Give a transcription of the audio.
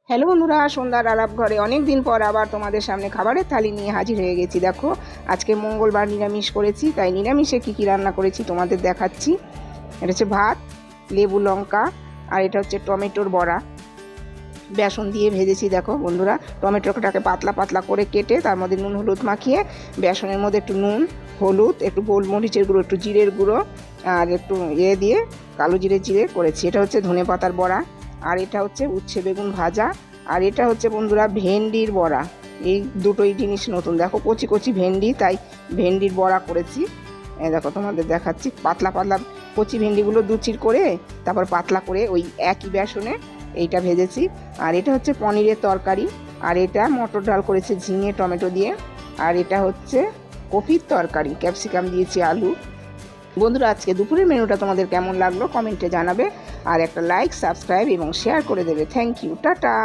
Hello বন্ধুরা, সন্ধ্যার আলাপ ঘরে অনেক দিন পর আবার তোমাদের সামনে খাবারের থালি নিয়ে হাজির হয়ে গেছি। দেখো, আজকে মঙ্গলবার নিরামিষ করেছি, তাই নিরামিষে কী কী রান্না করেছি তোমাদের দেখাচ্ছি। এটা হচ্ছে ভাত, লেবু লঙ্কা, আর এটা হচ্ছে টমেটোর বড়া, বেসন দিয়ে ভেজেছি। দেখো বন্ধুরা, টমেটোটাকে পাতলা পাতলা করে কেটে তার মধ্যে নুন হলুদ মাখিয়ে বেসনের মধ্যে একটু নুন হলুদ, একটু গোলমরিচের গুঁড়ো, একটু জিরের গুঁড়ো আর একটু দিয়ে কালো জিরে করেছি। এটা হচ্ছে ধনে পাতার বড়া, আর এটা হচ্ছে উচ্ছে বেগুন ভাজা, আর এটা হচ্ছে বন্ধুরা ভেন্ডির বড়া। এই দুটোই জিনিস নতুন। দেখো, কচি কচি ভেন্ডি, তাই ভেন্ডির বড়া করেছি। দেখো তোমাদের দেখাচ্ছি। পাতলা পাতলা কচি ভেন্ডিগুলো দুচির করে তারপর পাতলা করে ওই একই বেসনে এইটা ভেজেছি। আর এটা হচ্ছে পনিরের তরকারি, আর এটা মটর ডাল করেছে ঝিঙে টমেটো দিয়ে, আর এটা হচ্ছে কপির তরকারি, ক্যাপসিকাম দিয়েছি, আলু। বন্ধুরা, আজকে দুপুরের মেনুটা তোমাদের কেমন লাগলো কমেন্টে জানাবে, আর একটা লাইক সাবস্ক্রাইব এবং শেয়ার করে দেবে। Thank you, tata.